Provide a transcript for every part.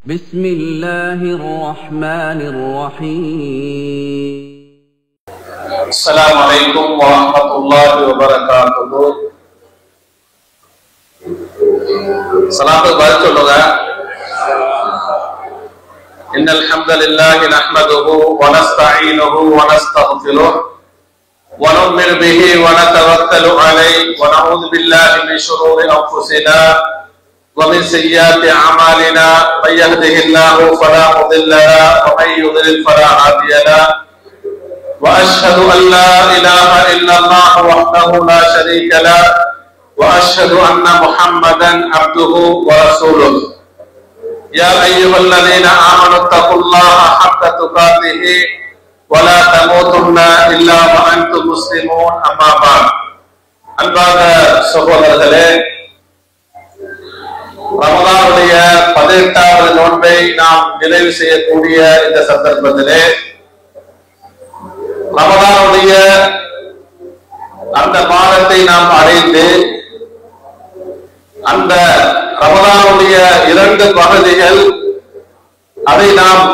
بسم الله الرحمن الرحيم. السلام عليكم ورحمة الله وبركاته. صلاة الله إن الحمد لله نحمده ونستعينه ونستغفره ونؤمن به ونتوكل عليه ونعوذ بالله من شرور أنفسنا ومن سيئات أعمالنا من يهده الله فلا مضل له ومن يضلل فلا هادي له وأشهد أن لا إله إلا الله وحده لا شريك له وأشهد أن محمدا عبده ورسوله يا أيها الذين آمنوا اتقوا الله حق تقاته ولا تموتن إلا وأنتم مسلمون أما بعد. அன்பான சகோதரர்களே, ரமலானுடைய 18வது நோன்பை நாம் நிறைவு செய்யக்கூடிய இந்த சந்தர்ப்பத்திலே ரமலானுடைய அந்த மாதத்தை நாம் அடைந்து அந்த ரமலானுடைய 2 பகுதிகள் அதை நாம்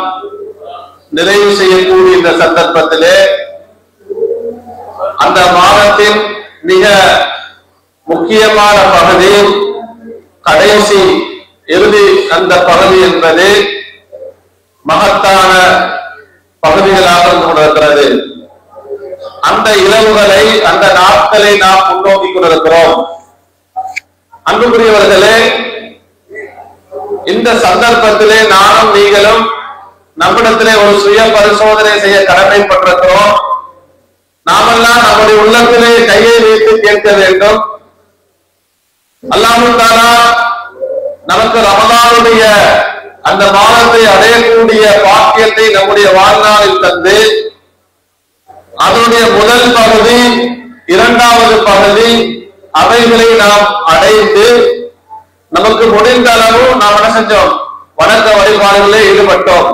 நிறைவு செய்யக்கூடிய இந்த சந்தர்ப்பத்திலே அந்த மாதத்தின் மிக முக்கியமான பகுதி கடைசி இறுதி அந்த பகுதி என்பது மகத்தான பகுதிகளாக கொண்டிருக்கிறது. அந்த இரவுகளை அந்த நாட்களை நாம் முன்னோக்கி கொண்டிருக்கிறோம். அன்புக்குரியவர்களே, இந்த சந்தர்ப்பத்திலே நானும் நீங்களும் நம்மிடத்திலே ஒரு சுய பரிசோதனை செய்ய கடமைப்பட்டிருக்கிறோம். நாமெல்லாம் நம்முடைய உள்ளத்திலே கையை வைத்து கேட்க வேண்டும். அல்லாஹ் தஆலா நமக்கு ரமலானுடைய அந்த மாதத்தை அடையக்கூடிய பாக்கியத்தை நம்முடைய வாழ்நாளில் தந்து அதனுடைய முதல் பகுதி 2வது பகுதி அவைகளை நாம் அடைந்து நமக்கு முடிந்த அளவு நாம் என்ன செஞ்சோம், வணக்க வழிபாடுகளிலே ஈடுபட்டோம்.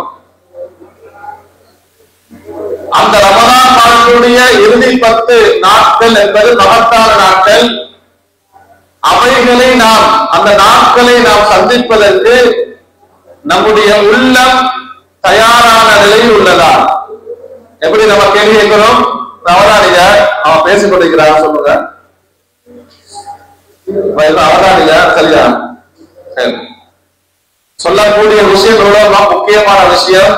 அந்த ரமலான் மாதத்துடைய இறுதி 10 நாட்கள் என்பது மகத்தான நாட்கள். அவைகளை நாம் அந்த நாட்களை நாம் சந்திப்பதற்கு நம்முடைய உள்ளம் தயாரான நிலையில் உள்ளதா? எப்படி நம்ம கேள்வி கேட்கிறோம்? அவதானிக அவன் பேசிக் கொண்டிருக்கிறான் சொல்லுங்க. அவதானிக சரியா? சரி, சொல்லக்கூடிய விஷயங்களோட முக்கியமான விஷயம்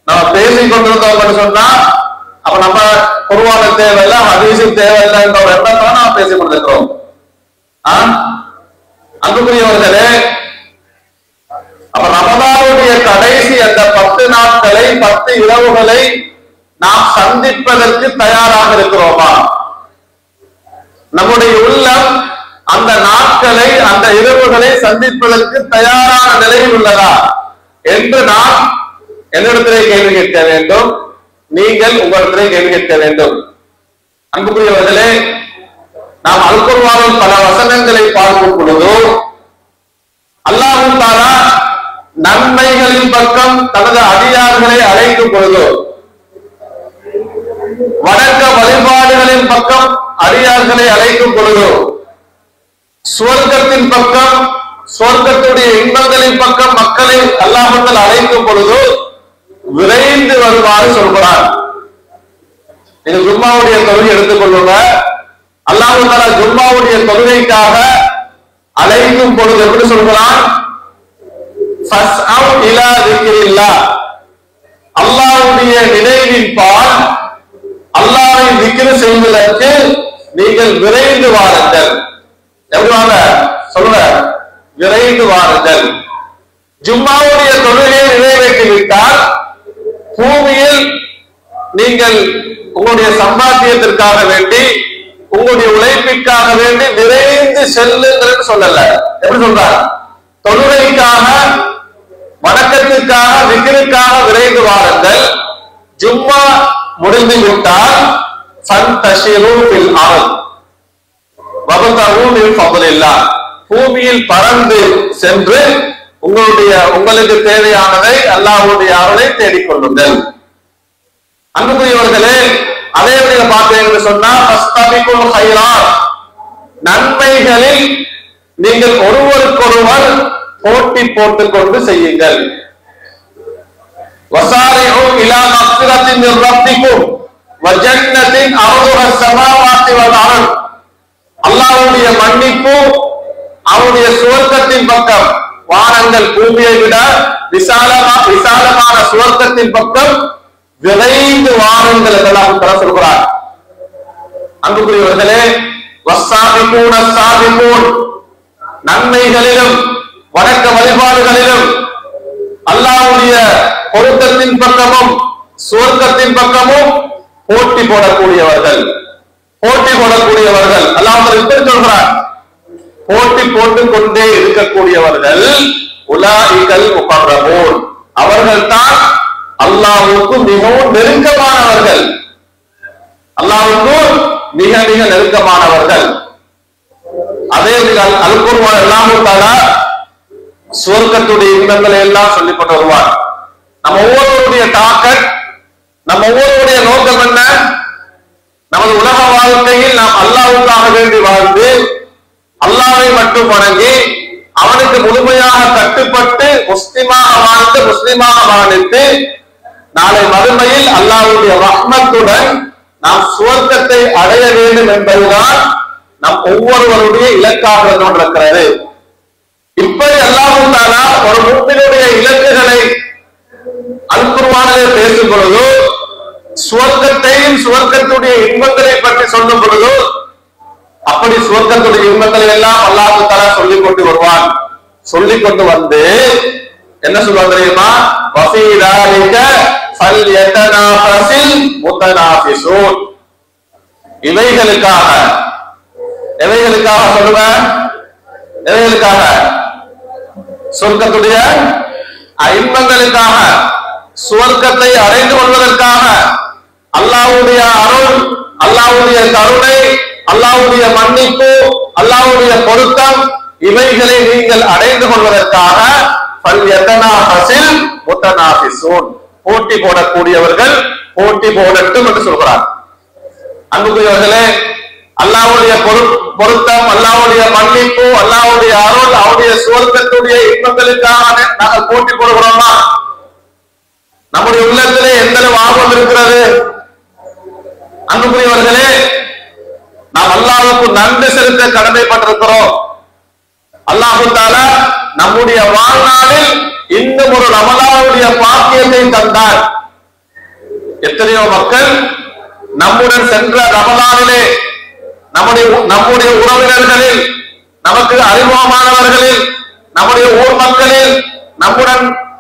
நம்ம பேசிக் கொண்டிருந்தோம் சொன்னா அப்ப நம்ம குர்ஆன் தேவையில்லை, ஹதீஸ் தேவையில்லை என்ற ஒரு எண்ணத்தோட நாம் பேசிக் கொண்டிருக்கிறோம். அன்புக்குரியவர்களே, அப்ப ரமலானுடைய கடைசி அந்த 10 நாட்களை 10 இரவுகளை நாம் சந்திப்பதற்கு தயாராக இருக்கிறோமா? நம்முடைய உள்ளம் அந்த நாட்களை அந்த இரவுகளை சந்திப்பதற்கு தயாரான நிலையில் உள்ளதா என்று நாம் என்னிடத்திலே கேள்வி கேட்க வேண்டும். நீங்கள் உங்களிடத்திலே கேள்வி கேட்க வேண்டும். அன்புக்குரியவர்களே, நாம் அல் குர்ஆனில் பல வசனங்களை பார்க்கும் பொழுது அல்லாஹ் தஆலா நன்மைகளின் பக்கம் தனது அடியார்களை அழைக்கும் பொழுது, வணக்க வழிபாடுகளின் பக்கம் அடியார்களை அழைக்கும் பொழுது, சுவர்க்கத்தின் பக்கம் சுவர்க்கத்துடைய இன்பங்களின் பக்கம் மக்களை அல்லாஹ் தஆலா அழைக்கும் பொழுது விரைந்து வருமாறு சொல்கிறார். நீங்க ஜும்மாவுடைய தொழுகை எடுத்துக்கொள்ளுங்க. அல்லாஹ் தஆலா ஜும்மாவுடைய தொழுகைக்காக அழைக்கும் பொழுது எப்படி சொல்கிறான்? ஃபஸ்அவ் இலா திக்ரில்லாஹ், அல்லாஹ்வுடைய நினைவின் பால் அல்லாஹ்வை திக்ர் செய்வதற்கு நீங்கள் விரைந்து வாருங்கள். எப்படி வாங்க சொல்லுங்க, விரைந்து வாருங்கள். ஜும்மாவுடைய தொழுகையை நிறைவேற்றிவிட்டால் பூமியில் நீங்கள் உங்களுடைய சம்பாத்தியத்திற்காக வேண்டி உங்களுடைய உழைப்பிற்காக வேண்டி விரைந்து செல்லுங்கள் சொல்லல. எப்படி சொல்றார்? தொழுகைக்காக வணக்கத்திற்காக விக்கிற்காக விரைந்து வாருங்கள். ஜும்மா முடிந்து விட்டால் ஃபந்தஷிரு ஃபில் அர்த் வபதஉ மின் ஃபضலில்லாஹ், பூமியில் பறந்து சென்று உங்களுக்கு தேவையானதை அல்லாஹ்வுடைய அருளை தேடிக்கொள்ளுங்கள். அன்புக்குரியவர்களே, அதே வழியில பார்த்தீங்கன்னு சொன்னா ஃபஸ்தபிகுல் ஹைராத், நன்மைகளில் நீங்கள் ஒருவருக்கொருவர் போட்டி போட்டுக் கொண்டு செய்யுங்கள். வசாரிஉ இலா மக்ஃபிரத்தின் மின் ரப்பிக்கும் வ ஜன்னத்தின் அர்துஹா ஸமாவாத்தி வல் அர்த். அல்லாஹ்வுடைய மன்னிப்பு, அவருடைய சுவர்க்கத்தின் பக்கம், வானங்கள் பூமியை விட விசாலமான சுவர்க்கத்தின் பக்கம் விரைந்து வாருங்கள் என்று அல்லாஹ் தஆலா சொல்கிறார். அன்புக்குரியவர்களே, வஸ்ஸாபிகூன ஸாபிகூன், நன்மைகளிலும் வணக்க வழிபாடுகளிலும் அல்லாஹ்வுடைய பொருத்தத்தின் பக்கமும் சுவர்க்கத்தின் பக்கமும் போட்டி போடக்கூடியவர்கள் அல்லாஹ் இப்படி சொல்றார். போட்டி போட்டுக் கொண்டே இருக்கக்கூடியவர்கள் உலாஇகல் முகர்ரபூன், அவர்கள் தான் அல்லாஹ்வுக்கு மிகவும் நெருக்கமானவர்கள். அல்லாஹ்வுக்கு மிக மிக நெருக்கமானவர்கள். அதே அல் குர்ஆன் அல்லாஹ் தஆலா சுவர்க்கத்துடைய இன்பங்களை எல்லாம் சொல்லிக் கொண்டு வருவார். நம்ம ஒவ்வொருவருடைய டார்கெட், நம்ம ஒவ்வொருவருடைய நோக்கம் என்ன? நமது உலக வாழ்க்கையில் நாம் அல்லாஹ்வுக்காக வேண்டி வாழ்ந்து அல்லாஹ்வை மட்டும் வணங்கி அவனுக்கு முழுமையாக கட்டுப்பட்டு முஸ்லிமாக வாழ்ந்து முஸ்லிமாக வாழ்ந்து நாளை மறுமையில் அல்லாஹ்வுடைய ரஹ்மத்துடன் நாம் சுவர்க்கத்தை அடைய வேண்டும் என்பதுதான் நம் ஒவ்வொருவருடைய இலக்காக கொண்டிருக்கிறது. இப்படி அல்லாஹ் தஆலா ஒரு முஃமினுடைய இலக்குகளை அல் குர்ஆனிலே பேசும் பொழுது, சுவர்க்கத்தையும் சுவர்க்கத்துடைய இன்பங்களை பற்றி சொல்லும் பொழுது, அப்படி சுவர்க்கத்துடைய இன்பங்களை எல்லாம் அல்லாஹ் தஆலா சொல்லிக் கொண்டு வருவான். சொல்லிக் கொண்டு வந்து என்ன சொல்வாங்க தெரியுமா? வஃபீ ذلك ஃபல்யதனாஃபஸில் முத்தனாஃபிஸூன். எவைகளுக்காக சொல்லுவேன்? எவைகளுக்காக? சொர்க்கத்துடைய இன்பங்களுக்காக, சுவர்க்கத்தை அடைந்து கொள்வதற்காக, அல்லாஹ்வுடைய அருள், அல்லாஹ்வுடைய கருணை, அல்லாஹ்வுடைய மன்னிப்பு, அல்லாஹ்வுடைய பொருத்தம், இவைகளை நீங்கள் அடைந்து கொள்வதற்காக ஃபல்யதனாஃபஸில் முத்தனாஃபிஸூன், போட்டி போடக்கூடியவர்கள் போட்டி போடட்டும் என்று சொல்கிறார். அன்புக்குரியவர்களே, அல்லாஹ்வுடைய பொருத்தம், அல்லாஹ்வுடைய மன்னிப்பு, அல்லாஹ்வுடைய அருள், அவருடைய சுவர்க்கத்துடைய இன்பங்களுக்காக நாங்கள் போட்டி போடுகிறோமா? நம்முடைய உள்ளத்திலே எந்த ஆர்வம் இருக்கிறது? அன்புக்குரியவர்களே, நாம் அல்லாஹ்வுக்கு நன்றி செலுத்த கடமைப்பட்டிருக்கிறோம். அல்லாஹ் தஆலா நம்முடைய வாழ்நாளில் இன்னும் ஒரு ரமலானுடைய பாக்கியத்தை தந்தார். எத்தனையோ மக்கள் நம்முடன் சென்ற ரமலானிலே நம்முடைய உறவினர்களில், நமக்கு அறிமுகமானவர்களில், நம்முடைய ஊர் மக்களில்,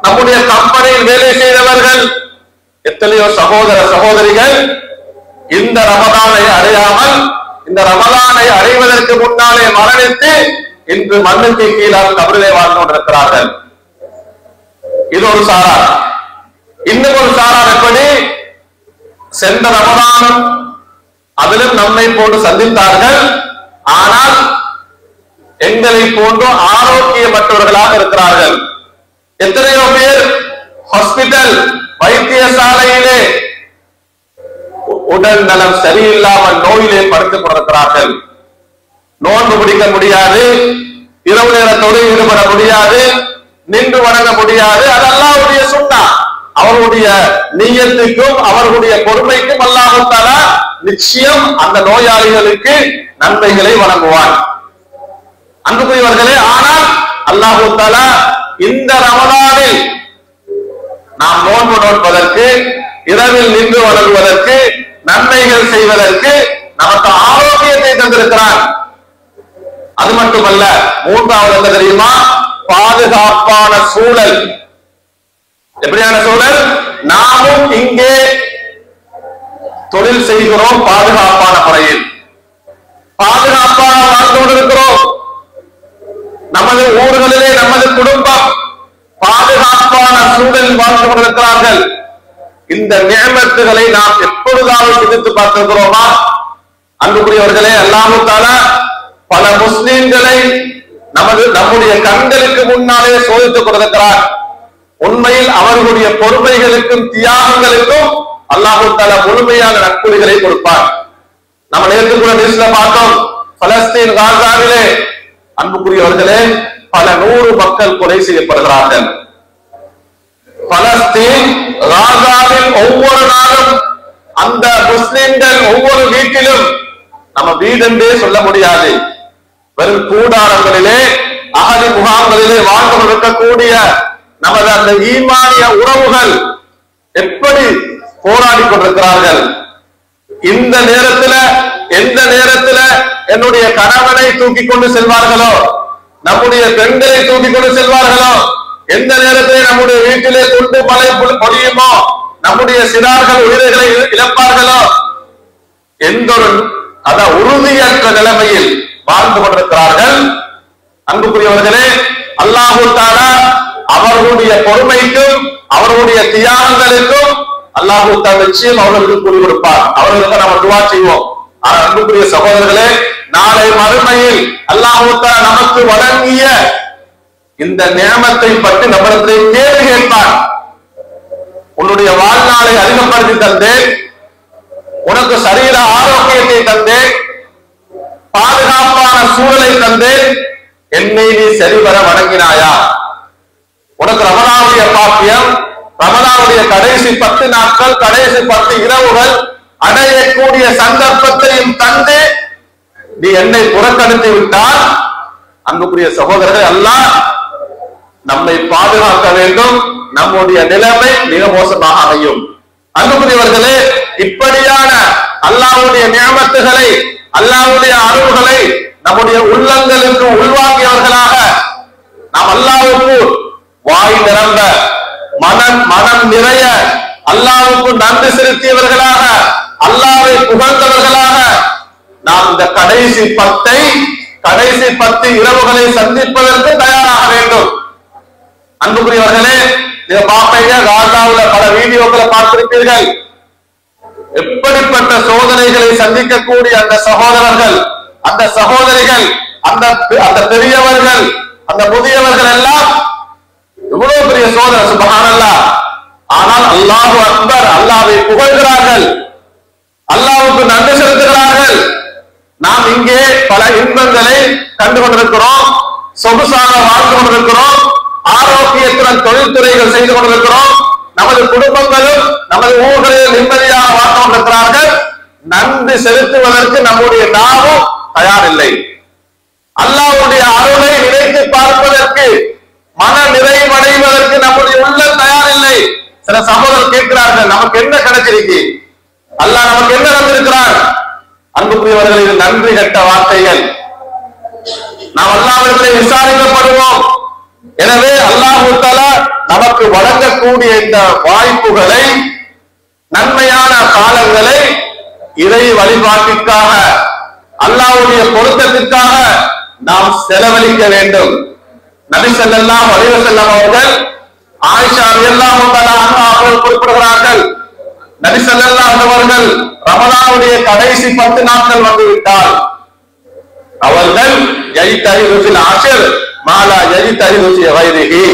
நம்முடைய கம்பெனியில் வேலை செய்தவர்கள், எத்தனையோ சகோதர சகோதரிகள் இந்த ரமலானை அடையாமல், இந்த ரமலானை அடைவதற்கு முன்னாலே மரணித்து இன்று மண்ணுக்கு கீழால் கபரிலே வாழ்ந்து கொண்டிருக்கிறார்கள். இது ஒரு சாரார். இன்னும் ஒரு சாரார் எப்படி? சென்ற ரமலானும் அதிலும் நம்மை போன்று சந்தித்தார்கள், ஆனால் எங்களை போன்று ஆரோக்கியமற்றவர்களாக இருக்கிறார்கள். எத்தனையோ பேர் ஹாஸ்பிட்டல் வைத்தியசாலையிலே உடல் நலம் சரியில்லாமல் நோயிலே படுத்துக் கொண்டிருக்கிறார்கள். நோன்பு பிடிக்க முடியாது, இரவு நேரத்தோடு ஈடுபட முடியாது, நின்று வணங்க முடியாது. அது அல்லாஹ்வுடைய சுன்னா. அவருடைய நியத்துக்கும் அவர்களுடைய பொறுமைக்கும் அல்லாஹ் தஆலா நிச்சயம் அந்த நோயாளிகளுக்கு நன்மைகளை வழங்குவான். அன்புக்குரியவர்களே, ஆனால் அல்லாஹ் தஆலா இந்த ரமலானில் நாம் நோன்பு நோட்பதற்கு, இரவில் நின்று வணங்குவதற்கு, நன்மைகள் செய்வதற்கு நமக்கு ஆரோக்கியத்தை தந்திருக்கிறான். அது மட்டுமல்ல, மூன்றாவது என்ன தெரியுமா? பாதுகாப்பான சூழல். எப்படியான சூழல்? நாமும் இங்கே தொழில் செய்கிறோம், பாதுகாப்பான முறையில் பாதுகாப்பான வாழ்ந்து கொண்டிருக்கிறோம். நமது ஊர்களிலே நமது குடும்பம் பாதுகாப்பான சூழலில் வாழ்ந்து கொண்டிருக்கிறார்கள். இந்த நியமத்துகளை நாம் எப்பொழுதாவது சிந்தித்து பார்த்திருக்கிறோமா? அன்புக்குரியவர்களே, அல்லாஹ் தஆலா பல முஸ்லிம்களை நம்முடைய கண்களுக்கு முன்னாலே சோதித்துக் கொண்டிருக்கிறார். உண்மையில் அவர்களுடைய பொறுமைகளுக்கும் தியாகங்களுக்கும் அல்லாஹ் தஆலா முழுமையான நற்கூலிகளை கொடுப்பார். நம்ம நேற்று கூட நியூஸ்ல பார்த்தோம், பலஸ்தீன் காசாவிலே. அன்புக்குரியவர்களே, பல 100 மக்கள் கொலை செய்யப்படுகிறார்கள். பலஸ்தீன் காசாவில் ஒவ்வொரு நாளும் அந்த முஸ்லிம்கள் ஒவ்வொரு வீட்டிலும், நம்ம வீடு என்றே சொல்ல முடியாது, வெறும் கூடாரங்களிலே அகதி முகாம்களிலே வாழ்ந்து கொண்டிருக்கக்கூடிய நமது அந்த ஈமானிய உறவுகள் எப்படி போராடி கொண்டிருக்கிறார்கள். இந்த நேரத்துல எந்த நேரத்துல என்னுடைய கணவனை தூக்கி கொண்டு செல்வார்களோ, நம்முடைய பெண்களை தூக்கி கொண்டு செல்வார்களோ, எந்த நேரத்திலே நம்முடைய வீட்டிலே துண்டு மழை பொழியுமோ, நம்முடைய சிறார்கள் உயிர்களை இழப்பார்களோ, எந்த ஒரு உறுதியற்ற நிலைமையில் வாழ்ந்து கொண்டிருக்கிறார்கள். அன்புக்குரியவர்களே, அல்லாஹு தஆலா அவர்களுடைய பொறுமைக்கும் அவர்களுடைய தியாகங்களுக்கும் அல்லாஹு தஆலா நிச்சயம் அவர்களுக்கு கூலி கொடுப்பார். அவர்களுக்கு நம்ம துஆ செய்வோம். அன்புக்குரிய சகோதரர்களே, நாளை மறுமையில் அல்லாஹு தஆலா நமக்கு வழங்கிய இந்த நியமத்தை பற்றி நம்மிடத்திலே கேள்வி கேட்பார். உன்னுடைய வாழ்நாளை அதிகப்படுத்தி தந்தேன், உனக்கு சரீர ஆரோக்கியத்தை தந்தேன், பாதுகாப்பான சூழலை தந்தேன், என்னை நீ சரிவர வணங்கினாயா? உனக்கு ரமலானுடைய பாக்கியம், ரமலானுடைய கடைசி 10 நாட்கள், கடைசி 10 இரவுகள் அடையக்கூடிய சந்தர்ப்பத்தையும் தந்து நீ என்னை புறக்கணித்து விட்டால், அன்புக்குரிய சகோதரர்கள், அல்லாஹ் நம்மை பாதுகாக்க வேண்டும். நம்முடைய நிலைமை மிக மோசமாக அமையும். அன்புக்குரியவர்களே, இப்படியான அல்லாஹ்வுடைய நியமத்துகளை, அல்லாஹ்வுடைய அருள்களை நம்முடைய உள்ளங்களுக்கு உள்வாங்கியவர்களாக நாம் அல்லாஹ்வுக்கு வாய் நிரம்ப மனம் நிறைய அல்லாஹ்வுக்கு நன்றி செலுத்தியவர்களாக, அல்லாஹ்வை புகழ்ந்தவர்களாக நாம் இந்த கடைசி 10 இரவுகளை சந்திப்பதற்கு தயாராக வேண்டும். அன்புக்குரியவர்களே, நீங்க பாப்பீங்க, காசாவுல பல வீடியோக்களை பார்த்திருப்பீர்கள். எப்படிப்பட்ட சோதனைகளை சந்திக்கக்கூடிய அந்த சகோதரர்கள், அந்த சகோதரிகள், அந்த பெரியவர்கள், அந்த முதியவர்கள் எல்லாம் இவ்வளவு பெரிய சோதனை, சுப்ஹானல்லாஹ். ஆனால் அல்லாஹு அக்பர், அல்லாஹ்வை புகழ்கிறார்கள், அல்லாஹ்வுக்கு நன்றி செலுத்துகிறார்கள். நாம் இங்கே பல இன்பங்களை கண்டு கொண்டிருக்கிறோம், சொகுசாக வாழ்ந்து கொண்டிருக்கிறோம், ஆரோக்கியத்துடன் தொழில்துறைகள் செய்து கொண்டிருக்கிறோம், நமது குடும்பங்களும் நமது ஊர்களில் நிம்மதியாக வாழ்ந்து கொண்டிருக்கிறார்கள். நன்றி செலுத்துவதற்கு நம்முடைய நாவும் தயாரில்லை. அல்லாஹ்வுடைய அருளை நினைத்து பார்ப்பதற்கு, மன நிறைவடைவதற்கு நம்முடைய உள்ளம் தயாரில்லை. சில சகோதரர் கேட்கிறார்கள், நமக்கு என்ன கிடைச்சிருக்கு, அல்லாஹ் நமக்கு என்ன தந்திருக்கிறார்? அன்புக்குரியவர்கள், இது நன்றி கட்ட வார்த்தைகள். நாம் அல்லாஹ்விடத்திலே விசாரிக்கப்படுவோம். எனவே அல்லாஹ் தஆலா நமக்கு வழங்கக்கூடிய இந்த வாய்ப்புகளை, நன்மையான காலங்களை இறை வழிபாட்டிற்காக, அல்லாஹ்வுடைய பொருத்தத்திற்காக நாம் செலவழிக்க வேண்டும். நபி ஸல்லல்லாஹு அலைஹி வஸல்லம் அவர்கள் ஆயிஷா ரலியல்லாஹு தஆலா அன்ஹா அவர்கள் குறிப்பிடுகிறார்கள், நபி ஸல்லல்லாஹு அலைஹி அவர்கள் ரமலானுடைய கடைசி 10 நாட்கள் வந்துவிட்டால் அவர்கள் யஜ்தஹிது ஃபில் அஷ்ர் மா லா யஜ்தஹிது ஃபீ கைரிஹி.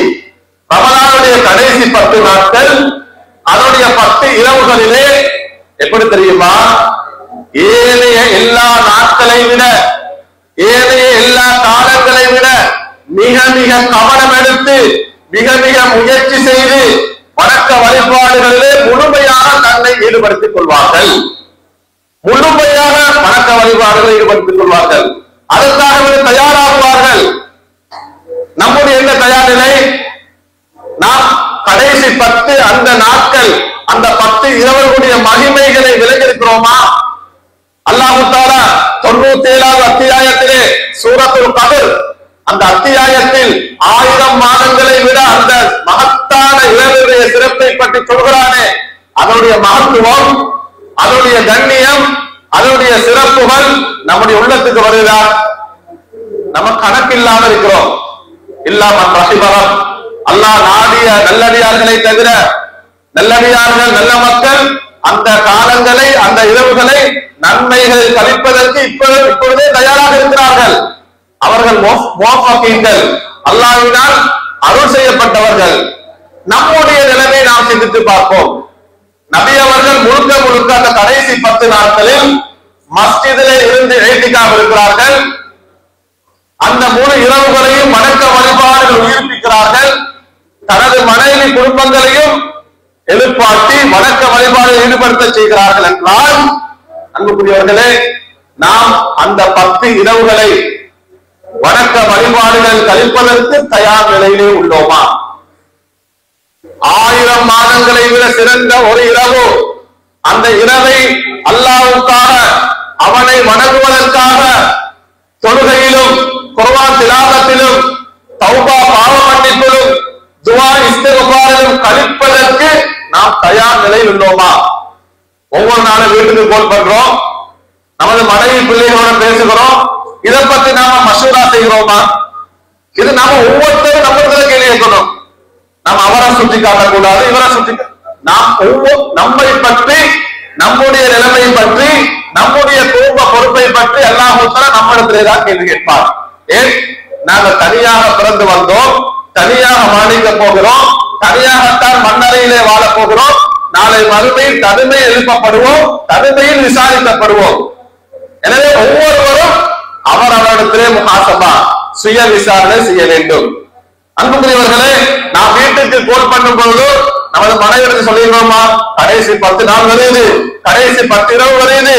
ரமலானுடைய கடைசி 10 நாட்கள், அதனுடைய 10 இரவுகளிலே எப்படி தெரியுமா, ஏனைய எல்லா நாட்களை விட, ஏனைய எல்லா காலங்களை விட மிக மிக கவனம் எடுத்து, மிக மிக முயற்சி செய்து வணக்க வழிபாடுகளிலே முழுமையாக தன்னை ஈடுபடுத்திக் கொள்வார்கள். முழுமையாக வணக்க வழிபாடுகளை ஈடுபடுத்திக் கொள்வார்கள். அதற்காக தயாராகுவார்கள். நம்முடைய என்ன தயார் நிலை? நாம் கடைசி 10 அந்த நாட்கள், அந்த 10 இரவுகளுடைய மகிமைகளை விளங்கியிருக்கிறோமா? அல்லாஹ் தஆலா 97வது அத்தியாயத்திலே சூரத்துல் கத்ர், அந்த அத்தியாயத்தில் 1000 மாதங்களை விட அந்த மகத்தான இரவுடைய சிறப்பை பற்றி சொல்கிறானே, அதனுடைய மகத்துவம், அதனுடைய கண்ணியம், அதனுடைய சிறப்புகள் நம்முடைய உள்ளத்துக்கு வருதா? நம்ம கணக்கில்லாம இருக்கிறோம். இல்லாமல் ரஹிமஹு, அல்லாஹ் நாடிய நல்லடியார்களை தவிர, நல்லடியார்கள் நல்ல மக்கள் அந்த காலங்களை, அந்த இரவுகளை நன்மைகளை கழிப்பதற்கு இப்பொழுதே தயாராக இருக்கிறார்கள். அவர்கள் முவஃபகீன்கள், அல்லாஹ்வினால் அருள் செய்யப்பட்டவர்கள். நம்முடைய நிலைமை நாம் சிந்தித்து பார்ப்போம். நபி அவர்கள் முழுக்க முழுக்க அந்த கடைசி 10 நாட்களில் மஸ்ஜிதிலே இருந்து இஹ்திகாஃப் இருக்கிறார்கள். அந்த 3 இரவுகளையும் வணக்க வழிபாடுகள் உயிர்ப்பிக்கிறார்கள். தனது மனைவி குடும்பங்களையும் எழுப்பாட்டி வணக்க வழிபாடு ஈடுபடுத்த செய்கிறார்கள் என்றால், அன்புக்குரியவர்களே, நாம் அந்த 10 இரவுகளை வணக்க வழிபாடுகள் கழிப்பதற்கு தயார் நிலையிலே உள்ளோமா? 1000 மாதங்களை விட சிறந்த ஒரு இரவு, அந்த இரவை அல்லாஹ்வுக்காக அவனை வணங்குவதற்காக தொழுகையிலும் குர்ஆன் திலாவத்திலும் தௌபா பாவ மன்னிப்பிலும் துஆ இஸ்திக்ஃபாரிலும் கழிப்பதற்கு நாம் தயார் நிலையில் உள்ளோமா? ஒவ்வொரு நாளும் வீட்டுக்கு கால் பண்றோம், நமது மனைவி பிள்ளைகளோட பேசுகிறோம், இதை பத்தி நாம மசூரா செய்கிறோமா? இது நாம ஒவ்வொருத்தரும் நம்மள கேள்வி கேட்கணும். நாம் அவரை சுட்டி காட்டக்கூடாது, இவரை சுட்டி நாம் நம்மை பற்றி, நம்முடைய நிலைமை பற்றி, நம்முடைய குடும்ப பொறுப்பை பற்றி அல்லாஹ் நம்மிடத்திலேதான் கேள்வி கேட்பார். ஏன்? நாங்கள் தனியாக பிறந்து வந்தோம், தனியாக மரணிக்க போகிறோம், தனியாகத்தான் மண்ணறையிலே வாழ போகிறோம். நாளை மறுமையில் தனிமையில் எழுப்பப்படுவோம், தனிமையில் விசாரிக்கப்படுவோம். எனவே ஒவ்வொருவரும் அவரவரிடத்திலே முஹாசபா, சுய விசாரணை செய்ய வேண்டும். அன்புக்குரியவர்களே, நாம் வீட்டுக்கு கோல் பண்ணும் பொழுது நமது மனைவிக்கு சொல்லிடுவோமா, கடைசி 10 நாள் வருது, கடைசி 10 இரவு வருது,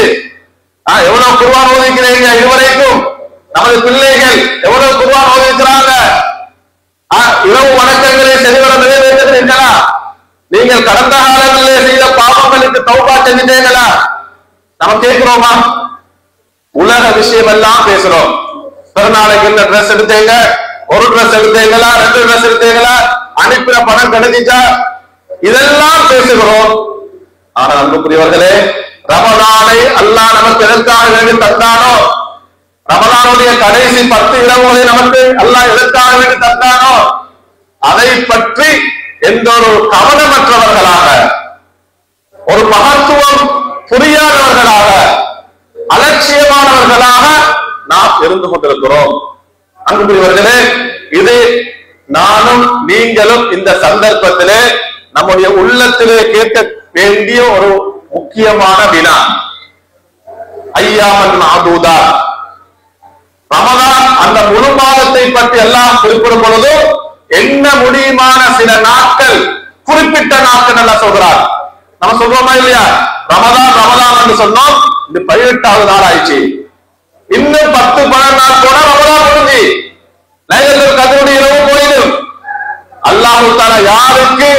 எவ்வளவு குர்ஆன் ஓதிக்கிறீங்க இதுவரைக்கும், நமது பிள்ளைகள் எவ்வளவு குர்ஆன் ஓதிக்கிறாங்க, இரவு வணக்கங்களை சரிவர நிறைவேற்றுகிறீர்களா, நீங்கள் கடந்த காலங்களிலே செய்த பாவங்களுக்கு தௌபா செஞ்சுட்டீங்களா? நம்ம கேட்கிறோமா? உலக விஷயம் எல்லாம் பேசுறோம். பிறநாளைக்கு என்ன ட்ரெஸ் எடுத்தீங்க, ஒரு ட்ரெஸ் எடுத்தீங்களா, 2 ட்ரெஸ் எடுத்தீங்களா, அனுப்பின பணம் கிடைச்சிச்சா, இதெல்லாம் பேசுகிறோம். ஆனால் அன்புக்குரியவர்களே, ரமலானை அல்லாஹ் நமக்கு எதற்காக வேண்டி தந்தானோ, ரமலானுடைய கடைசி 10 இரவுகளை நமக்கு அல்லாஹ் எதற்காக வேண்டி தந்தானோ, அதை பற்றி எந்த ஒரு கவனமற்றவர்களாக, ஒரு மகத்துவம் புரியாதவர்களாக, அலட்சியமானவர்களாக நாம் இருந்து கொண்டிருக்கிறோம். அன்புக்குரியவர்களே, இது நானும் நீங்களும் இந்த சந்தர்ப்பத்திலே நம்முடைய உள்ளத்திலே கேட்க வேண்டிய ஒரு முக்கியமான வினா. ஐயாமன் மாதூதா, ரமலான் அந்த முழு மாதத்தை பற்றி எல்லாம் குறிப்பிடும் பொழுது என்ன முடியுமான சில நாட்கள், குறிப்பிட்ட நாட்கள் எல்லாம் சொல்கிறார். நம்ம சொல்றோமா இல்லையா? ரமலான் ரமலான் என்று சொன்னோம், இந்த 18வது நாள் ஆயிடுச்சு, இன்னும் 10-12 நாள் போனா ரமலான் முடிஞ்சு, லைலத்துல் கத்ருடைய இரவு போயிடும். அல்லாஹ் தஆலா யாருக்கு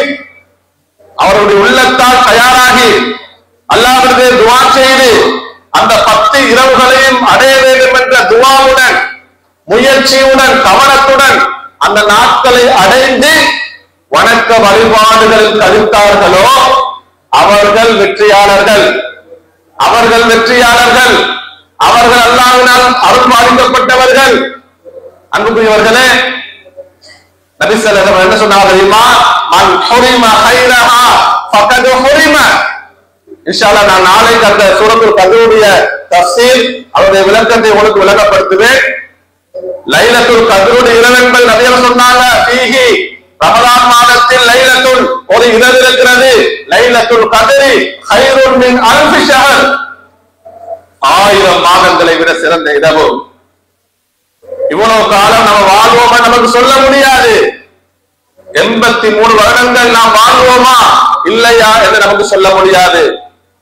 அவருடைய உள்ளத்தால் தயாராகி அல்லாஹ்விடத்திலே துஆ செய்து அந்த 10 இரவுகளையும் அடைய வேண்டும் என்ற துஆவுடன், முயற்சியுடன், கவனத்துடன் அந்த நாட்களை அடைந்து வணக்க வழிபாடுகள் கழித்தார்களோ அவர்கள் வெற்றியாளர்கள், அவர்கள் வெற்றியாளர்கள், அவர்கள் அல்லாஹ்வினால் அருள் பாலிக்கப்பட்டவர்கள். அன்புக்குரியவர்களே, நபி ஸல்லல்லாஹு அலைஹி வஸல்லம் என்ன சொன்னாங்க தெரியுமா? மன் ஹுரிம கைரஹா ஃபகத் ஹுரிம. இன்ஷாஅல்லாஹ் நான் நாளைக்கு அந்த சூரத்துல் கத்ருடைய தஃசீர், அவருடைய விளக்கத்தை உங்களுக்கு விளக்கப்படுத்துவேன். லைலத்துல் கத்ருடைய இரவு என்பது நபிகள் சொன்னாங்க, ஃபீஹி, ரமலான் மாதத்தில் லைலத்துல் ஒரு இரவு இருக்கிறது, லைலத்துல் கத்ரி கைருன் மின் அல்ஃபி ஷஹர், 1000 மாதங்களை விட சிறந்த இரவு. இவ்வளவு காலம் நம்ம வாழ்வோமா நமக்கு சொல்ல முடியாது. 83 வருடங்கள் நாம் வாழ்வோமா இல்லையா என்று நமக்கு சொல்ல முடியாது.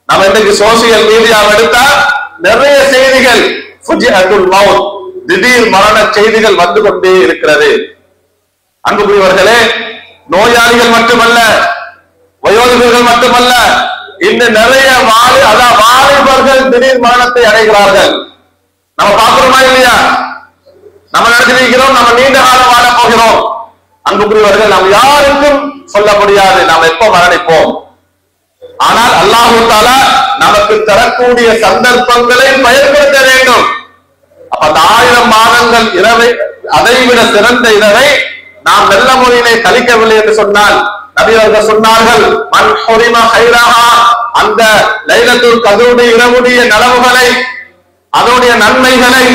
நம்ம இன்னைக்கு சோசியல் மீடியாவை எடுத்தா நிறைய செய்திகள், ஃபுஜிஅத்துல் மௌத், திடீர் மரண செய்திகள் வந்து கொண்டே இருக்கிறது. அன்புக்குரியவர்களே, நோயாளிகள் மட்டுமல்ல, வயோதிகர்கள் மட்டுமல்ல, இன்னும் நிறைய வாலிபர்கள் திடீர் மரணத்தை அடைகிறார்கள். நம்ம பார்க்கிறோமா இல்லையா? நம்ம நினைச்சிருக்கிறோம் நம்ம நீண்ட காலம் வாழ போகிறோம். அன்புக்குரியவர்கள், நாம் யாருக்கும் சொல்ல முடியாது நாம் எப்ப மரணிப்போம். ஆனால் அல்லாஹ் தஆலா நமக்கு தரக்கூடிய சந்தர்ப்பங்களை பயன்படுத்த வேண்டும். அப்ப அந்த 1000 மாதங்கள் இரவை, அதைவிட சிறந்த இரவை நாம் நல்ல முறையிலே கழிக்கவில்லை என்று சொன்னால், நபி அவர்கள் சொன்னார்கள், மன் ஹுரிம கைரஹா, அந்த லைலத்துல் கத்ருடைய இரவுடைய நலவுகளை, அதோடைய நன்மைகளை,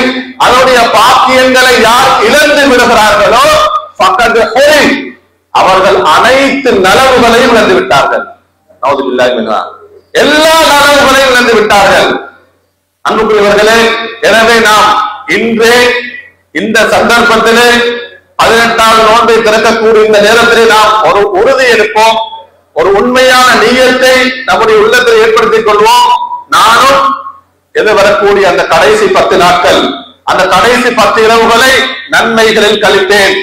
அதோடைய பாக்கியங்களை யார் இழந்து விடுகிறார்களோ ஃபகத் ஹுரிம், அவர்கள் அனைத்து நலவுகளையும் இழந்து விட்டார்கள். நவுதுபில்லாஹி மின்ஹா, எல்லா நலவுகளையும் இழந்து விட்டார்கள். அன்புக்குரியவர்களே, எனவே நாம் இன்றே இந்த சந்தர்ப்பத்திலே 18வது நோன்பை திறக்கக்கூடிய இந்த நேரத்திலே நாம் ஒரு உறுதி எடுப்போம், ஒரு உண்மையான நீயத்தை நம்முடைய உள்ளத்தில் ஏற்படுத்திக் கொள்வோம். நானும் எது வரக்கூடிய அந்த கடைசி 10 நாட்கள், அந்த கடைசி 10 இரவுகளை நன்மைகளில் கழிப்பேன்.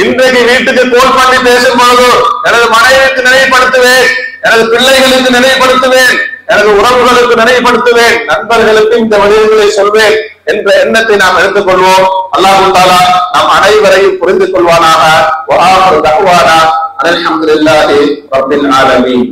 இன்றைக்கு வீட்டுக்கு கோல் பண்ணி பேசும் பொழுது எனது மனைவிக்கு நினைவுபடுத்துவேன், எனது பிள்ளைகளுக்கு நினைவுபடுத்துவேன், எனது உறவுகளுக்கு நினைவுபடுத்துவேன், நண்பர்களுக்கு இந்த வழிகளை சொல்வேன் என்ற எண்ணத்தை நாம் எடுத்துக் கொள்வோம். அல்லாஹ் தஆலா நாம் அனைவரையும் புரிந்து கொள்வானாக. வஆஹிரு தஅவானா அல்ஹம்துலில்லாஹி ரப்பில் ஆலமீன்.